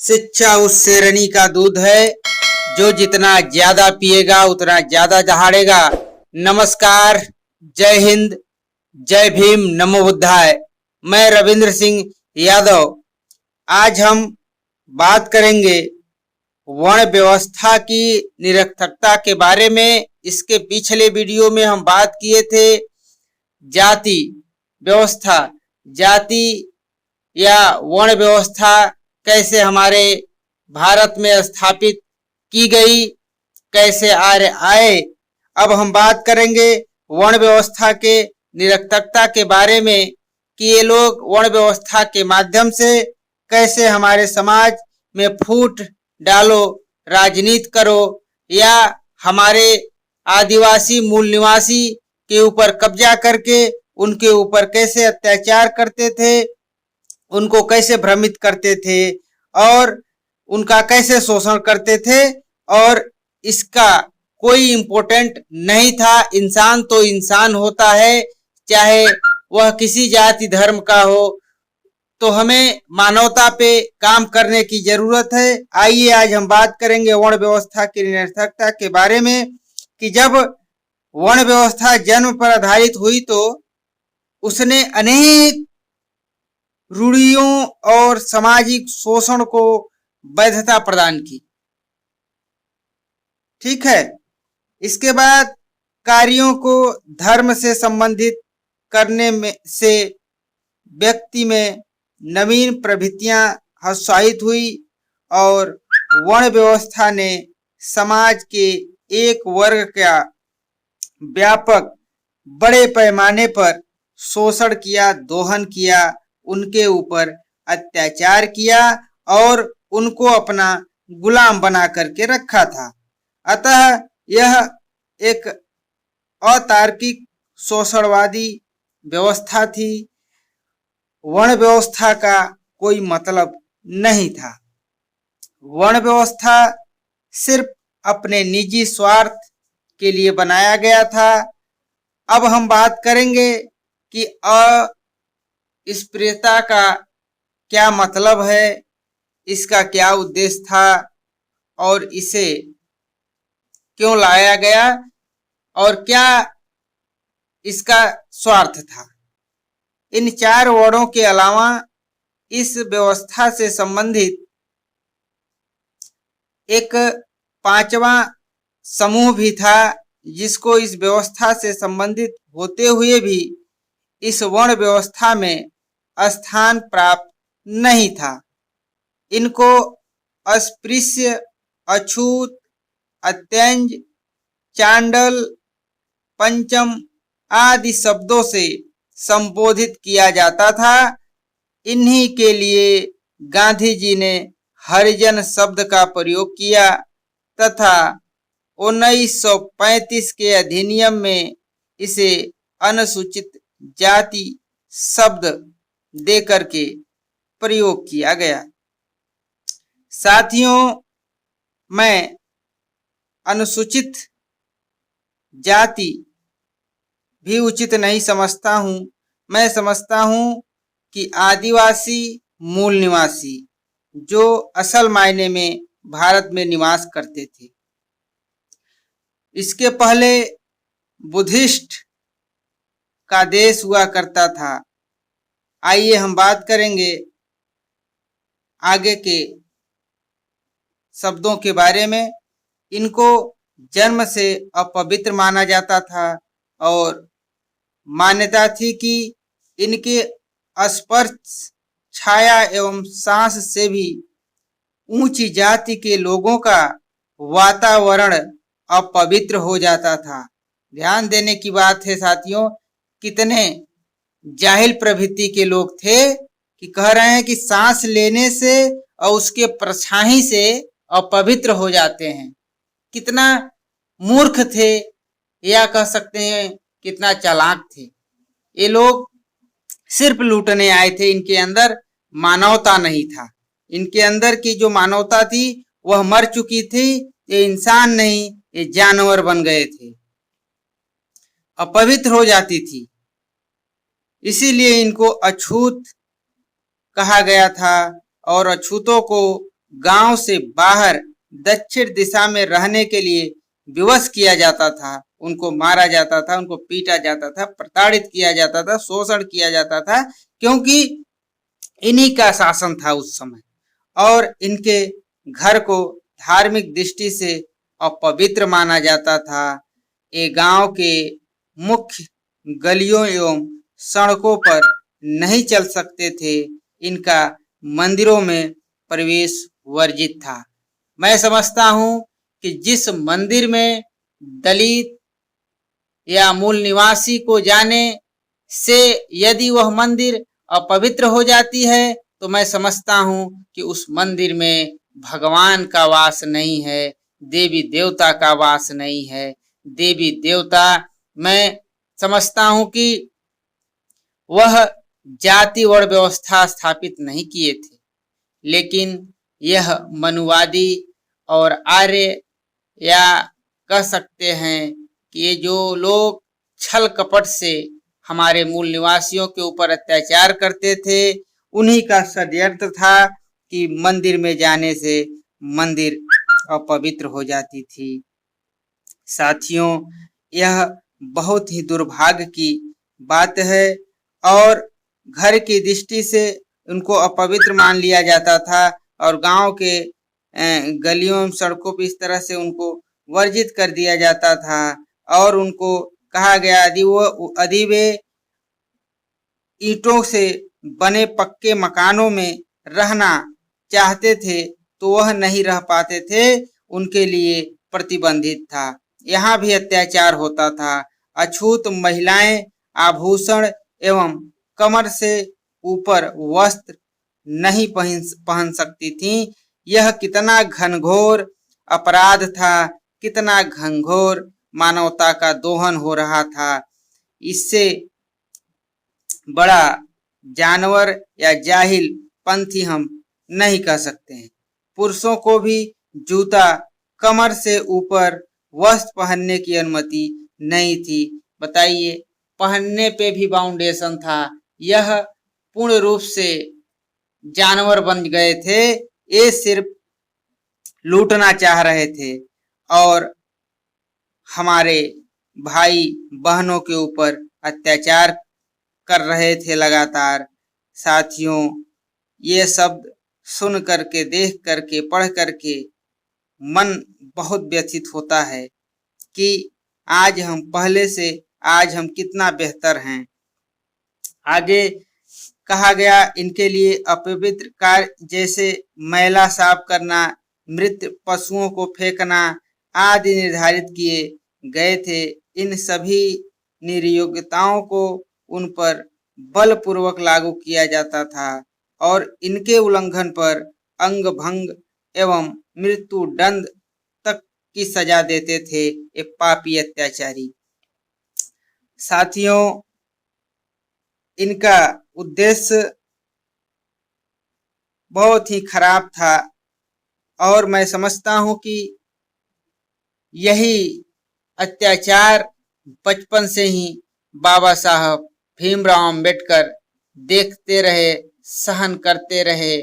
शिक्षा उस शेरनी का दूध है जो जितना ज्यादा पिएगा उतना ज्यादा दहाड़ेगा। नमस्कार, जय हिंद, जय भीम, नमो बुद्धाय। मैं रविंद्र सिंह यादव। आज हम बात करेंगे वर्ण व्यवस्था की निरर्थकता के बारे में। इसके पिछले वीडियो में हम बात किए थे जाति व्यवस्था, जाति या वर्ण व्यवस्था कैसे हमारे भारत में स्थापित की गई, कैसे आर्य आए। अब हम बात करेंगे वर्ण व्यवस्था के निरर्थकता के बारे में कि ये लोग वर्ण व्यवस्था के माध्यम से कैसे हमारे समाज में फूट डालो, राजनीति करो या हमारे आदिवासी मूल निवासी के ऊपर कब्जा करके उनके ऊपर कैसे अत्याचार करते थे, उनको कैसे भ्रमित करते थे और उनका कैसे शोषण करते थे। और इसका कोई इम्पोर्टेंट नहीं था। इंसान तो इंसान होता है, चाहे वह किसी जाति धर्म का हो। तो हमें मानवता पे काम करने की जरूरत है। आइए आज हम बात करेंगे वर्ण व्यवस्था की निरर्थकता के बारे में कि जब वर्ण व्यवस्था जन्म पर आधारित हुई तो उसने अनेक रूढ़ियों और सामाजिक शोषण को वैधता प्रदान की। ठीक है। इसके बाद कार्यों को धर्म से संबंधित करने में से व्यक्ति में नवीन प्रवृत्तियां हतोत्साहित हुई और वर्ण व्यवस्था ने समाज के एक वर्ग का व्यापक बड़े पैमाने पर शोषण किया, दोहन किया, उनके ऊपर अत्याचार किया और उनको अपना गुलाम बना करके रखा था। अतः यह एक अतार्किक शोषणवादी व्यवस्था थी। वर्ण व्यवस्था का कोई मतलब नहीं था। वर्ण व्यवस्था सिर्फ अपने निजी स्वार्थ के लिए बनाया गया था। अब हम बात करेंगे कि अस्पृश्यता का क्या मतलब है, इसका क्या उद्देश्य था और इसे क्यों लाया गया और क्या इसका स्वार्थ था। इन चार वर्णों के अलावा इस व्यवस्था से संबंधित एक पांचवा समूह भी था जिसको इस व्यवस्था से संबंधित होते हुए भी इस वर्ण व्यवस्था में स्थान प्राप्त नहीं था। इनको अस्पृश्य, अछूत, अत्यंज, चांडल, पंचम आदि शब्दों से संबोधित किया जाता था। इन्हीं के लिए गांधी जी ने हरिजन शब्द का प्रयोग किया तथा 1935 के अधिनियम में इसे अनुसूचित जाति शब्द देकर के प्रयोग किया गया। साथियों, मैं अनुसूचित जाति भी उचित नहीं समझता हूँ। मैं समझता हूँ कि आदिवासी मूल निवासी जो असल मायने में भारत में निवास करते थे। इसके पहले बुद्धिस्ट का देश हुआ करता था। आइए हम बात करेंगे आगे के शब्दों के बारे में। इनको जन्म से अपवित्र माना जाता था और मान्यता थी कि इनके स्पर्श, छाया एवं सांस से भी ऊंची जाति के लोगों का वातावरण अपवित्र हो जाता था। ध्यान देने की बात है साथियों, कितने जाहिल प्रवृत्ति के लोग थे कि कह रहे हैं कि सांस लेने से और उसके परछाई से अपवित्र हो जाते हैं। कितना मूर्ख थे या कह सकते हैं कितना चालाक थे। ये लोग सिर्फ लूटने आए थे। इनके अंदर मानवता नहीं था। इनके अंदर की जो मानवता थी वह मर चुकी थी। ये इंसान नहीं, ये जानवर बन गए थे, अपवित्र हो जाती थी। इसीलिए इनको अछूत कहा गया था और अछूतों को गांव से बाहर दक्षिण दिशा में रहने के लिए विवश किया जाता था, उनको मारा जाता था, उनको पीटा जाता था, प्रताड़ित किया जाता था, शोषण किया जाता था, क्योंकि इन्हीं का शासन था उस समय। और इनके घर को धार्मिक दृष्टि से अपवित्र माना जाता था। ये गांव के मुख्य गलियों एवं सड़कों पर नहीं चल सकते थे। इनका मंदिरों में प्रवेश वर्जित था। मैं समझता हूं कि जिस मंदिर में दलित या मूल निवासी को जाने से यदि वह मंदिर अपवित्र हो जाती है, तो मैं समझता हूं कि उस मंदिर में भगवान का वास नहीं है, देवी देवता का वास नहीं है। देवी देवता, मैं समझता हूं कि वह जाति वर्ण व्यवस्था स्थापित नहीं किए थे, लेकिन यह मनुवादी और आर्य, या कह सकते हैं कि ये जो लोग छल कपट से हमारे मूल निवासियों के ऊपर अत्याचार करते थे, उन्हीं का षड्यंत्र था कि मंदिर में जाने से मंदिर अपवित्र हो जाती थी। साथियों, यह बहुत ही दुर्भाग्य की बात है और घर की दृष्टि से उनको अपवित्र मान लिया जाता था और गांव के गलियों एवं सड़कों पर इस तरह से उनको वर्जित कर दिया जाता था और उनको कहा गया यदि वे ईंटों से बने पक्के मकानों में रहना चाहते थे तो वह नहीं रह पाते थे, उनके लिए प्रतिबंधित था। यहाँ भी अत्याचार होता था। अछूत महिलाएं आभूषण एवं कमर से ऊपर वस्त्र नहीं पहन सकती थीं। यह कितना घनघोर अपराध था, कितना घनघोर मानवता का दोहन हो रहा था। इससे बड़ा जानवर या जाहिल पंथी हम नहीं कह सकते हैं। पुरुषों को भी जूता कमर से ऊपर वस्त्र पहनने की अनुमति नहीं थी। बताइए, पहनने पे भी बाउंडेशन था। यह पूर्ण रूप से जानवर बन गए थे। ये सिर्फ लूटना चाह रहे थे और हमारे भाई बहनों के ऊपर अत्याचार कर रहे थे लगातार। साथियों, ये शब्द सुन करके, देख करके, पढ़ करके मन बहुत व्यथित होता है कि आज हम पहले से आज हम कितना बेहतर हैं। आगे कहा गया इनके लिए अपवित्र कार्य जैसे मैला साफ करना, मृत पशुओं को फेंकना आदि निर्धारित किए गए थे। इन सभी निर्योग्यताओं को उन पर बलपूर्वक लागू किया जाता था और इनके उल्लंघन पर अंग भंग एवं मृत्यु दंड तक की सजा देते थे ये पापी अत्याचारी। साथियों, इनका उद्देश्य बहुत ही खराब था और मैं समझता हूं कि यही अत्याचार बचपन से ही बाबा साहब भीमराव अंबेडकर देखते रहे, सहन करते रहे,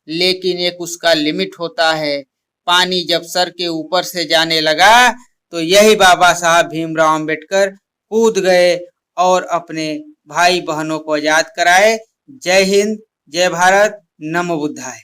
लेकिन एक उसका लिमिट होता है। पानी जब सर के ऊपर से जाने लगा तो यही बाबा साहब भीमराव अंबेडकर कूद गए और अपने भाई बहनों को आजाद कराए। जय हिंद, जय भारत, नमो बुद्धाय।